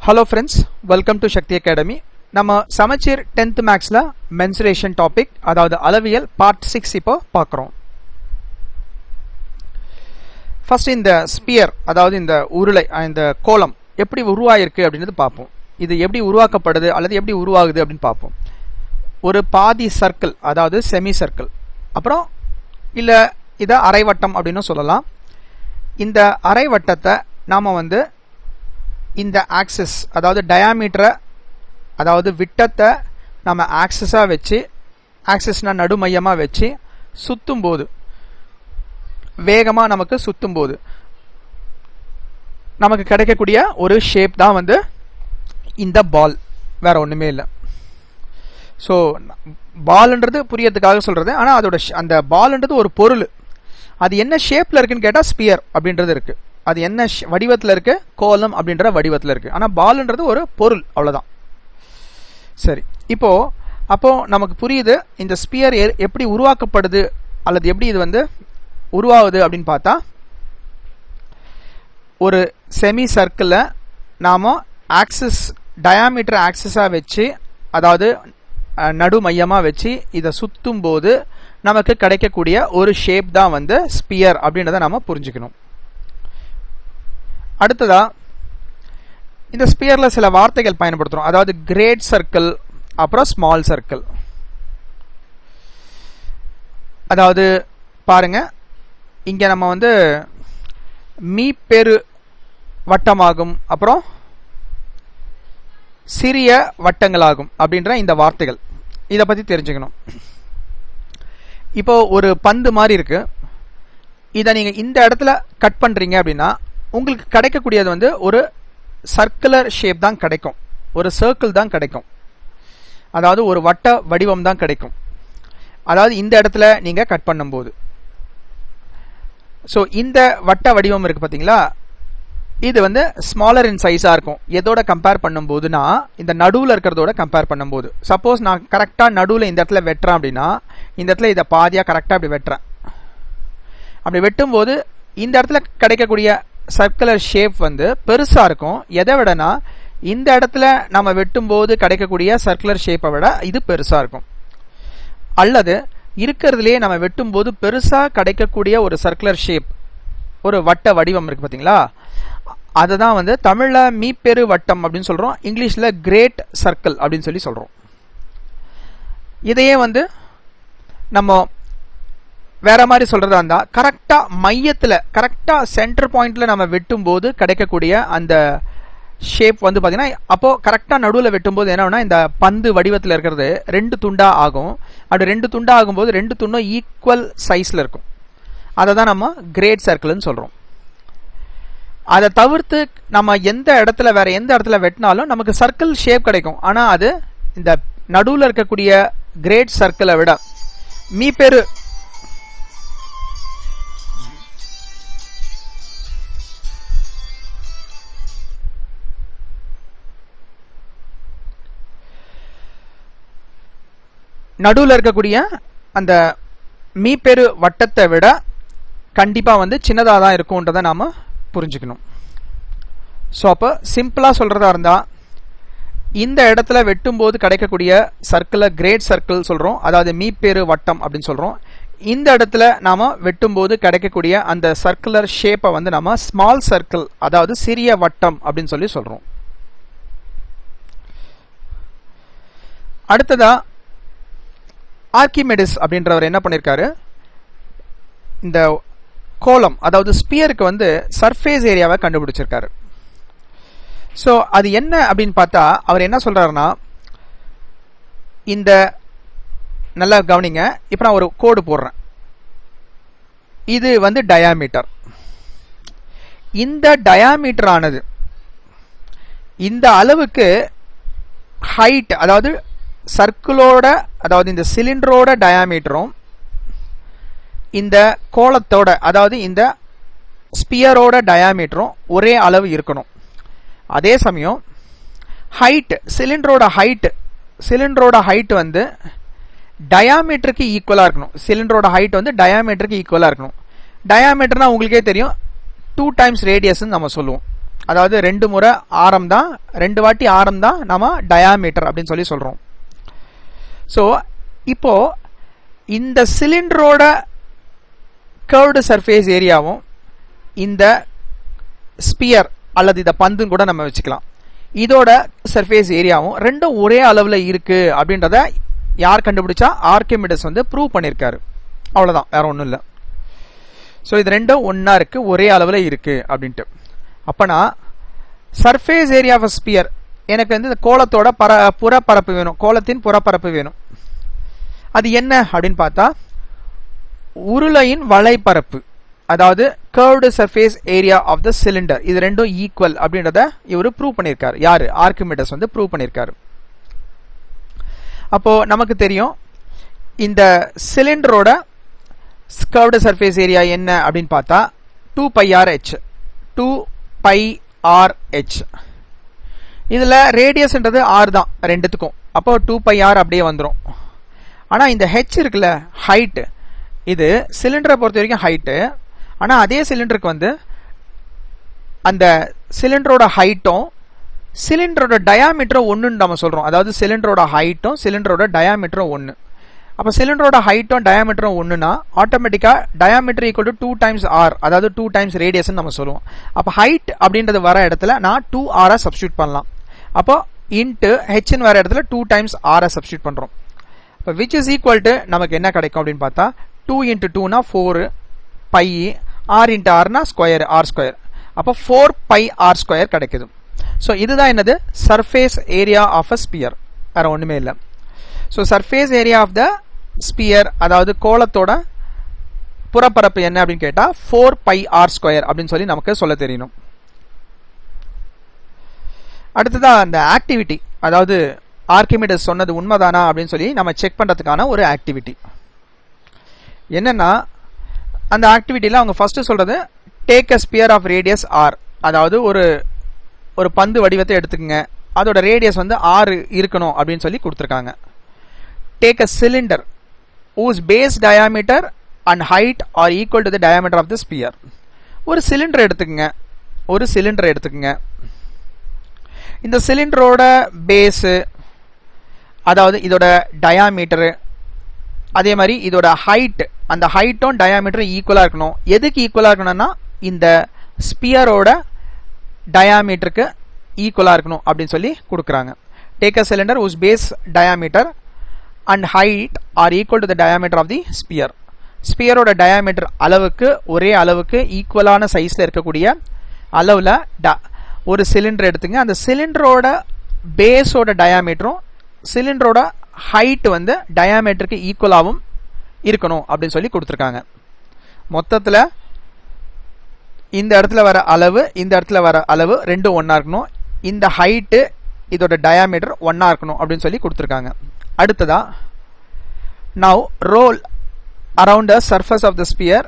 Hello friends, welcome to Shakti Academy. நம்ம சமச்சீர் 10th மேக்ஸ்ல மென்சுரேஷன் டாபிக் அதாவது அளவியல் பார்ட் 6 இப்போ பார்க்குறோம். ஃபர்ஸ்ட் இந்த ஸ்பியர் அதாவது இந்த உருளை இந்த கோலம் எப்படி உருவாயிருக்கு அப்படின்றது பார்ப்போம். இது எப்படி உருவாக்கப்படுது அல்லது எப்படி உருவாகுது அப்படின்னு பார்ப்போம். ஒரு பாதி சர்க்கிள் அதாவது செமி சர்க்கிள், அப்புறம் இல்லை இதை அரைவட்டம் அப்படின்னு சொல்லலாம். இந்த அரைவட்டத்தை நாம் வந்து இந்த ஆக்சிஸ் அதாவது டயாமீட்டரை அதாவது விட்டத்தை நம்ம ஆக்சிஸாக வச்சு ஆக்சிஸ்னா நடுமையமாக வச்சு சுற்றும் போது வேகமாக நமக்கு சுற்றும் போது நமக்கு கிடைக்கக்கூடிய ஒரு ஷேப் தான் வந்து இந்த பால், வேற ஒன்றுமே இல்லை. ஸோ பால்ன்றது புரியறதுக்காக சொல்கிறது, ஆனால் அதோட அந்த பால்ன்றது ஒரு பொருள். அது என்ன ஷேப்பில் இருக்குன்னு கேட்டால் ஸ்பியர் அப்படின்றது இருக்குது. அது என்ன வடிவத்தில் இருக்கு? கோலம் அப்படின்ற வடிவத்தில் இருக்கு. ஆனால் பால்ன்றது ஒரு பொருள், அவ்வளோதான். சரி, அப்போ நமக்கு புரியுது இந்த ஸ்பியர் எப்படி உருவாக்கப்படுது அல்லது எப்படி இது வந்து உருவாகுது அப்படின்னு பார்த்தா, ஒரு செமி சர்க்கிளை நாம ஆக்சிஸ் டயாமீட்டர் ஆக்சிஸாக வச்சு அதாவது நடு மையமாக வச்சு இதை சுற்றும் போது நமக்கு கிடைக்கக்கூடிய ஒரு ஷேப் தான் வந்து ஸ்பியர் அப்படின்றத நாம புரிஞ்சுக்கணும். அடுத்ததா இந்த ஸ்பியர்ல சில வார்த்தைகள் பயன்படுத்துறோம். அதாவது கிரேட் சர்க்கிள், அப்புறம் ஸ்மால் சர்க்கிள். அதாவது பாருங்க, இங்க நம்ம வந்து மீப்பெரு வட்டமாகும், அப்புறம் சிறிய வட்டங்களாகும் அப்படின்ற இந்த வார்த்தைகள் இதை பத்தி தெரிஞ்சுக்கணும். இப்போ ஒரு பந்து மாதிரி இருக்கு, இதை நீங்க இந்த இடத்துல கட் பண்றீங்க அப்படின்னா உங்களுக்கு கிடைக்கக்கூடியது வந்து ஒரு சர்க்குலர் ஷேப் தான் கிடைக்கும், ஒரு சர்க்கிள் தான் கிடைக்கும், அதாவது ஒரு வட்ட வடிவம் தான் கிடைக்கும். அதாவது இந்த இடத்துல நீங்க கட் பண்ணும்போது ஸோ இந்த வட்ட வடிவம் இருக்கு பார்த்தீங்களா, இது வந்து ஸ்மாலர் இன் சைஸாக இருக்கும். எதோட கம்பேர் பண்ணும்போதுனா இந்த நடுவில் இருக்கிறதோட கம்பேர் பண்ணும்போது. சப்போஸ் நான் கரெக்டாக நடுவில் இந்த இடத்துல வெட்டுறேன் அப்படின்னா இந்த இடத்துல இதை பாதியாக கரெக்டாக அப்படி வெட்டுறேன். அப்படி வெட்டும்போது இந்த இடத்துல கிடைக்கக்கூடிய சர்க்குலர் ஷேப் வந்து பெருசா இருக்கும். எதை விடனா இந்த இடத்துல நம்ம வெட்டும் போது கிடைக்கக்கூடிய சர்க்குலர் ஷேப்பை விட இது பெருசா இருக்கும். அல்லது இருக்கிறதுலே நம்ம வெட்டும் போது பெருசா கிடைக்கக்கூடிய ஒரு சர்க்குலர் ஷேப், ஒரு வட்ட வடிவம் இருக்கு பாத்தீங்களா, அதை தான் வந்து தமிழ்ல மீப்பெரு வட்டம் அப்படின்னு சொல்றோம், இங்கிலீஷ்ல கிரேட் சர்க்கிள் அப்படின்னு சொல்லி சொல்றோம். இதையே வந்து நம்ம வேற மாதிரி சொல்றதா இருந்தா கரெக்டா மையத்துல கரெக்டா சென்டர் பாயிண்ட்ல நம்ம வெட்டும் போது கிடைக்கக்கூடிய அந்த ஷேப் வந்து பாத்தீங்கன்னா, அப்போ கரெக்டா நடுவில் வெட்டும் போது என்ன இந்த பந்து வடிவத்தில் இருக்கிறது ரெண்டு துண்டா ஆகும். அப்படி ரெண்டு துண்டா ஆகும்போது ரெண்டு துண்டும் ஈக்குவல் சைஸ்ல இருக்கும். அதை தான் நம்ம கிரேட் சர்க்கிள்னு சொல்றோம். அதை தவிர்த்து நம்ம வேற எந்த இடத்துல வெட்டினாலும் நமக்கு சர்க்கிள் ஷேப் கிடைக்கும். ஆனா அது இந்த நடுவில் இருக்கக்கூடிய கிரேட் சர்க்கிளை விட மீப்பெரு நடுவில் இருக்கக்கூடிய அந்த மீப்பெரு வட்டத்தை விட கண்டிப்பா வந்து சின்னதாக தான் இருக்கும்ன்றதை நாம புரிஞ்சுக்கணும். ஸோ அப்போ சிம்பிளா சொல்றதா இருந்தா இந்த இடத்துல வெட்டும் போது கிடைக்கக்கூடிய சர்க்கிளை கிரேட் சர்க்கிள் சொல்றோம், அதாவது மீப்பெரு வட்டம் அப்படின்னு சொல்றோம். இந்த இடத்துல நாம வெட்டும் போது கிடைக்கக்கூடிய அந்த சர்க்குலர் ஷேப்பை வந்து நாம ஸ்மால் சர்க்கிள் அதாவது சிறிய வட்டம் அப்படின்னு சொல்லி சொல்றோம். அடுத்ததா ஆர்கிமெடிஸ் அப்படின்றவர் என்ன பண்ணிருக்காரு, இந்த கோலம் அதாவது ஸ்பியருக்கு வந்து சர்ஃபேஸ் ஏரியாவை கண்டுபிடிச்சிருக்காரு. ஸோ அது என்ன அப்படின்னு பார்த்தா அவர் என்ன சொல்றாருன்னா, இந்த நல்லா கவனிங்க, இப்போ நான் ஒரு கோடு போடுறேன், இது வந்து டயாமீட்டர். இந்த டயாமீட்டர் ஆனது இந்த அளவுக்கு ஹைட் அதாவது சர்க்கிளோட அதாவது இந்த சிலிண்டரோட டயாமீட்டரும் இந்த கோலத்தோட அதாவது இந்த ஸ்பியரோட டயாமீட்டரும் ஒரே அளவு இருக்கணும். அதே சமயம் ஹைட் சிலிண்டரோட ஹைட் வந்து டயாமீட்டருக்கு ஈக்குவலா இருக்கணும். சிலிண்டரோட ஹைட் வந்து டயாமீட்டருக்கு ஈக்குவலா இருக்கணும். டயாமீட்டர்னா உங்களுக்கே தெரியும் 2 டைம்ஸ் ரேடியஸ் நம்ம சொல்லுவோம். அதாவது 2 முறை ஆரம் தான், 2 வாட்டி ஆரம் தான் நாம டயாமீட்டர் அப்படின்னு சொல்லி சொல்றோம். ஸோ இப்போ இந்த சிலிண்டரோட கர்வ்டு சர்ஃபேஸ் ஏரியாவும் இந்த ஸ்பியர் அல்லது இந்த பந்துன்னு கூட நம்ம வச்சுக்கலாம், இதோட சர்ஃபேஸ் ஏரியாவும் ரெண்டும் ஒரே அளவில் இருக்கு அப்படின்றத யார் கண்டுபிடிச்சா? ஆர்கிமிடிஸ் வந்து ப்ரூவ் பண்ணியிருக்காரு. அவ்வளோதான், வேற ஒன்றும் இல்லை. ஸோ இது ரெண்டும் ஒன்றா இருக்கு, ஒரே அளவில் இருக்கு அப்படின்ட்டு. அப்பனா சர்ஃபேஸ் ஏரியா ஆஃப் ஸ்பியர், எனக்கு வந்து இந்த கோலத்தோட புறப்பரப்பு வேணும், கோலத்தின் புறப்பரப்பு வேணும். அது என்ன அப்படின்னு பார்த்தா உருளையின் வளைப்பரப்பு, அதாவது curved surface area of the cylinder. இது ரெண்டும் ஈக்குவல் அப்படின்றத இவர் ப்ரூவ் பண்ணியிருக்காரு. யாரு? ஆர்கிமிடிஸ் வந்து ப்ரூவ் பண்ணியிருக்காரு. அப்போ நமக்கு தெரியும் இந்த சிலிண்டரோட கர்வ்டு சர்ஃபேஸ் ஏரியா என்ன அப்படின்னு பார்த்தா 2πRh. 2πRh. இதுல ரேடியஸ்ன்றது r தான் ரெண்டுத்துக்கும். அப்போ 2πr அப்படியே வந்துடும். ஆனா இந்த h இருக்குல்ல, ஹைட், இது சிலிண்டரை பொறுத்த வரைக்கும் ஹைட்டு. ஆனா அதே சிலிண்டருக்கு வந்து அந்த சிலிண்டரோட ஹைட்டும் சிலிண்டரோட டயாமீட்டரும் ஒன்றுன்னு நம்ம சொல்றோம். அதாவது சிலிண்டரோட ஹைட்டும் சிலிண்டரோட டயாமீட்டரும் ஒன்று. அப்போ சிலிண்டரோட ஹைட்டும் டயாமீட்டரும் ஒன்றுனா ஆட்டோமேட்டிக்கா diameter equal to 2 times R, அதாவது 2 டைம்ஸ் ரேடியஸ் நம்ம சொல்லுவோம். அப்போ ஹைட் அப்படின்றது வர இடத்துல நான் 2r சப்ஸ்டியூட் பண்ணலாம். அப்போ இன்ட்டு ஹெச்னு வர இடத்துல 2 டைம்ஸ் r சப்ஸ்டியூட் பண்றோம். இப்போ விச் இஸ் ஈக்குவல் டு நமக்கு என்ன கிடைக்கும் அப்படின்னு பார்த்தா 2 இன்ட்டு 2னா 4 பை, r இன்ட்டு ஆர்னா ஸ்கொயர், r ஸ்கொயர். அப்போ 4πr² கிடைக்குது. ஸோ இதுதான் என்னது? Surface area of a sphere, வேற ஒண்ணுமே இல்லை. So surface area of the sphere, அதாவது கோலத்தோட புறப்பரப்பு என்ன அப்படின்னு கேட்டா 4πr² அப்படின்னு சொல்லி நமக்கு சொல்ல தெரியணும். அடுத்ததா அந்த ஆக்டிவிட்டி, அதாவது ஆர்கிமிடிஸ் சொன்னது உண்மைதானா அப்படின்னு சொல்லி நம்ம செக் பண்றதுக்கான ஒரு ஆக்டிவிட்டி என்னன்னா, அந்த ஆக்டிவிட்டியில அவங்க ஃபர்ஸ்ட் சொல்றது take a sphere of radius r, அதாவது ஒரு பந்து வடிவத்தை எடுத்துக்கங்க, அதோட ரேடியஸ் வந்து 6 இருக்கணும் அப்படின்னு சொல்லி கொடுத்துருக்காங்க. Take a cylinder whose base diameter and height are equal to the diameter of the sphere. ஒரு சிலிண்டர் எடுத்துக்கங்க. இந்த சிலிண்டரோட பேஸ், அதாவது இதோட டயாமீட்டர், அதே மாதிரி இதோட ஹைட், அந்த ஹைட்டும் டயாமீட்டரும் ஈக்குவலா இருக்கணும். எதுக்கு ஈக்குவலா இருக்கணும்னா இந்த ஸ்பியரோட டயாமீட்டருக்கு ஈக்குவலா இருக்கணும் அப்படின்னு சொல்லி கொடுக்குறாங்க. Take a cylinder whose base diameter and height are equal to the diameter of the sphere. ஸ்பியரோட டயாமீட்டர் அளவுக்கு, ஒரே அளவுக்கு ஈக்குவலான சைஸ்ல இருக்கக்கூடிய அளவுல ஒரு சிலிண்டர் எடுத்துங்க. அந்த சிலிண்டரோட பேஸோட டயாமீட்டரும் சிலிண்டரோட ஹைட் வந்து டயாமீட்டருக்கு ஈக்குவலாகவும் இருக்கணும் அப்படின்னு சொல்லி கொடுத்துருக்காங்க. மொத்தத்துல இந்த இடத்துல வர அளவு, இந்த இடத்துல வர அளவு ரெண்டும் ஒன்னா இருக்கணும். இந்த ஹைட்டு, இதோட டயாமீட்டர் ஒன்னா இருக்கணும் அப்படின்னு சொல்லி கொடுத்துருக்காங்க. அடுத்ததா now roll around the surface of the sphere.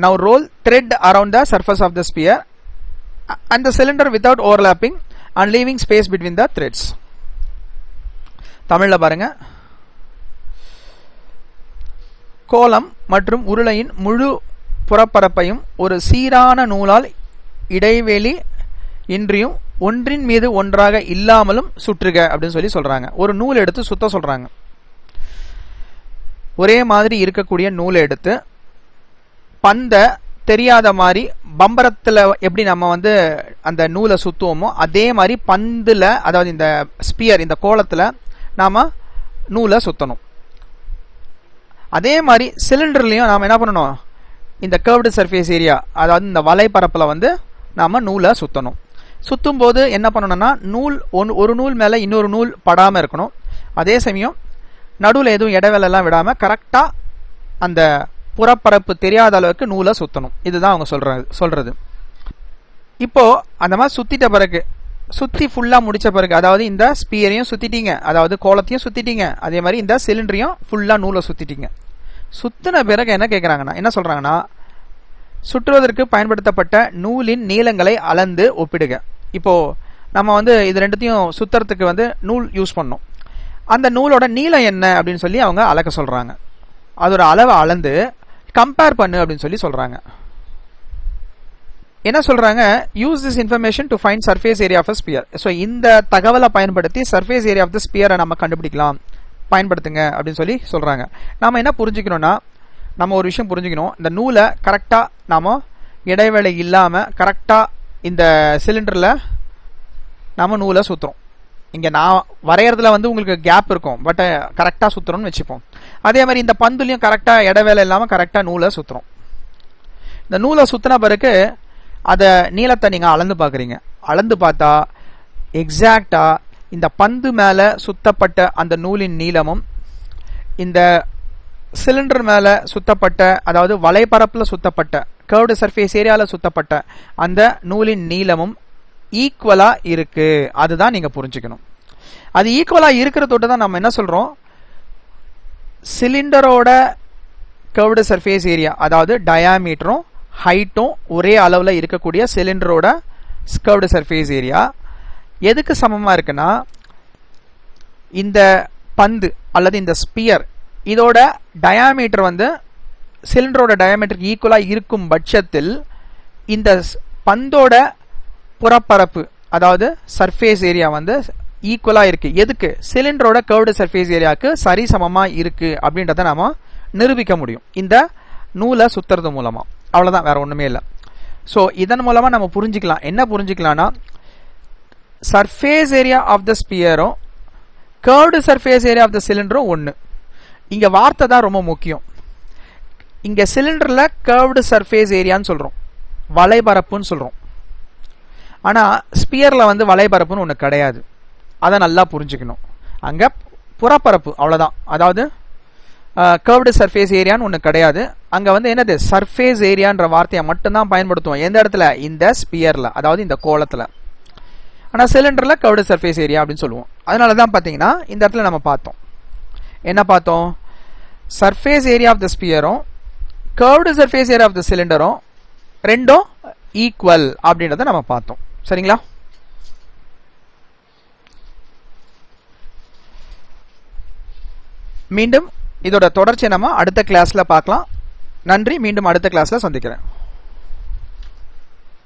Now roll thread around the surface of the sphere and the cylinder without overlapping and leaving space between the threads. தமிழ்ல பாருங்க, கோலம் மற்றும் உருளையின் முழு புறப்பரப்பையும் ஒரு சீரான நூலால் இடைவெளி இன்றியும் ஒன்றின் மீது ஒன்றாக இல்லாமலும் சுற்றுக அப்படின்னு சொல்லி சொல்றாங்க. ஒரு நூல் எடுத்து சுத்த சொல்றாங்க. ஒரே மாதிரி இருக்கக்கூடிய நூலை எடுத்து பந்த தெரியாத மாதிரி பம்பரத்துல எப்படி நம்ம வந்து அந்த நூலை சுத்துவோமோ அதே மாதிரி பந்துல, அதாவது இந்த ஸ்பியர், இந்த கோலத்துல நாம நூலை சுத்தணும். அதே மாதிரி சிலிண்டர்லயும் நாம என்ன பண்ணணும்? இந்த கர்வ்டு சர்ஃபேஸ் ஏரியா, அதாவது இந்த வலைப்பரப்புல வந்து நாம நூலை சுத்தணும். சுத்தும் போது என்ன பண்ணணும்னா நூல் ஒரு நூல் மேல இன்னொரு நூல் படாம இருக்கணும். அதே சமயம் நடுவில் எதுவும் இடைவேளை எல்லாம் விடாம கரெக்டா அந்த புறப்பரப்பு தெரியாத அளவுக்கு நூலை சுத்தணும். இதுதான் அவங்க சொல்றது. இப்போ அந்த மாதிரி சுத்திட்ட பிறகு, சுத்தி ஃபுல்லா முடிச்ச பிறகு, அதாவது இந்த ஸ்பியரையும் சுத்திட்டீங்க, அதாவது கோலத்தையும் சுத்திட்டீங்க, அதே மாதிரி இந்த சிலிண்டரையும் ஃபுல்லா நூலை சுத்திட்டீங்க. சுத்தின பிறகு என்ன கேட்கறாங்கன்னா, என்ன சொல்றாங்கன்னா, சுற்றுவதற்கு பயன்படுத்தப்பட்ட நூலின் நீளங்களை அளந்து ஒப்பிடுக. இப்போ நம்ம வந்து இது ரெண்டுத்தையும் சுத்துறதுக்கு வந்து நூல் யூஸ் பண்ணோம். அந்த நூலோட நீளம் என்ன அப்படின்னு சொல்லி அவங்க அளக்க சொல்றாங்க. அதோட அளவை அளந்து கம்பேர் பண்ணு அப்படின்னு சொல்லி சொல்றாங்க. என்ன சொல்றாங்க, use this information to find surface area of sphere. So இந்த தகவலை பயன்படுத்தி சர்ஃபேஸ் ஏரியா ஆஃப் த ஸ்பியரை நம்ம கண்டுபிடிக்கலாம், பயன்படுத்துங்க அப்படின்னு சொல்லி சொல்றாங்க. நாம என்ன புரிஞ்சுக்கணும்னா, நம்ம ஒரு விஷயம் புரிஞ்சுக்கணும், இந்த நூலை கரெக்டா நாம இடைவேளை இல்லாம கரெக்டா இந்த சிலிண்டர்ல நாம நூலை சுத்துறோம். இங்க நான் வரையறதுல வந்து உங்களுக்கு கேப் இருக்கும், பட் கரெக்டா சுத்துறோம்னு வச்சுப்போம். அதே மாதிரி இந்த பந்துலையும் கரெக்டா இடைவேளை இல்லாம கரெக்டா நூலை சுத்துறோம். இந்த நூலை சுத்தின பிறகு அத நீளத்தை நீங்க அளந்து பாக்குறீங்க. அளந்து பார்த்தா எக்ஸாக்டா இந்த பந்து மேல சுத்தப்பட்ட அந்த நூலின் நீளமும் இந்த சிலிண்டர் மேல சுத்தப்பட்ட, அதாவது வலைபரப்புல சுத்தப்பட்ட கர்வ்டு சர்ஃபேஸ் ஏரியால சுத்தப்பட்ட அந்த நூலின் நீளமும் ஈக்குவலா இருக்கு. அதுதான் நீங்க புரிஞ்சுக்கணும். அது ஈக்குவலா இருக்கிறதோட தான் நம்ம என்ன சொல்றோம், சிலிண்டரோட கர்வ்டு சர்ஃபேஸ் ஏரியா, அதாவது டயாமீட்டரும் ஹைட்டும் ஒரே அளவுல இருக்கக்கூடிய சிலிண்டரோட கர்வ்டு சர்ஃபேஸ் ஏரியா எதுக்கு சமமா இருக்குன்னா, இந்த பந்து அல்லது இந்த ஸ்பியர் இதோட டயாமீட்டர் வந்து சிலிண்டரோட டயாமீட்டருக்கு ஈக்குவலா இருக்கும் பட்சத்தில் இந்த பந்தோட புறப்பரப்பு, அதாவது சர்ஃபேஸ் ஏரியா வந்து ஈக்குவலா இருக்கு. எதுக்கு? சிலிண்டரோட கர்வ்டு சர்ஃபேஸ் ஏரியாவுக்கு சரி சமமா இருக்கு அப்படின்றத நாம நிரூபிக்க முடியும் இந்த நூலை சுத்துறது மூலமா. அவ்வளவுதான், வேற ஒண்ணுமே இல்லை. ஸோ இதன் மூலமா நம்ம புரிஞ்சுக்கலாம், என்ன புரிஞ்சுக்கலாம்னா, சர்ஃபேஸ் ஏரியா ஆஃப் த ஸ்பியரும் curved surface area of the சிலிண்டரும் ஒன்று. இங்க வார்த்தை தான் ரொம்ப முக்கியம். இங்க சிலிண்டர்ல கர்வ்டு சர்ஃபேஸ் ஏரியான்னு சொல்றோம், வலைபரப்புன்னு சொல்றோம். ஆனா ஸ்பியர்ல வந்து வலைபரப்புன்னு ஒன்று கிடையாது. அதை நல்லா புரிஞ்சுக்கணும். அங்க புறப்பரப்பு, அவ்வளவுதான். அதாவது கர்வ்டு சர்ஃபேஸ் ஏரியான்னு ஒன்று கிடையாது. அங்க வந்து என்னது, சர்ஃபேஸ் ஏரியான்ற வார்த்தையை மட்டும்தான் பயன்படுத்துவோம். எந்த இடத்துல? இந்த ஸ்பியர்ல, அதாவது இந்த கோளத்துல. ஆனா சிலிண்டர்ல கர்வ்டு சர்ஃபேஸ் ஏரியா அப்படின்னு சொல்லுவோம். அதனாலதான் பாத்தீங்கன்னா இந்த இடத்துல நம்ம பார்த்தோம், என்ன பார்த்தோம், சர்ஃபேஸ் ஏரியா ஆஃப் த ஸ்பியரும் curved surface area of the சிலிண்டரும் ரெண்டும் ஈக்குவல் அப்படின்றத நம்ம பார்த்தோம். சரிங்களா? மீண்டும் இதோட தொடர்ச்சி நம்ம அடுத்த கிளாஸ்ல பார்க்கலாம். நன்றி. மீண்டும் அடுத்த கிளாஸ்ல சந்திக்கிறேன்.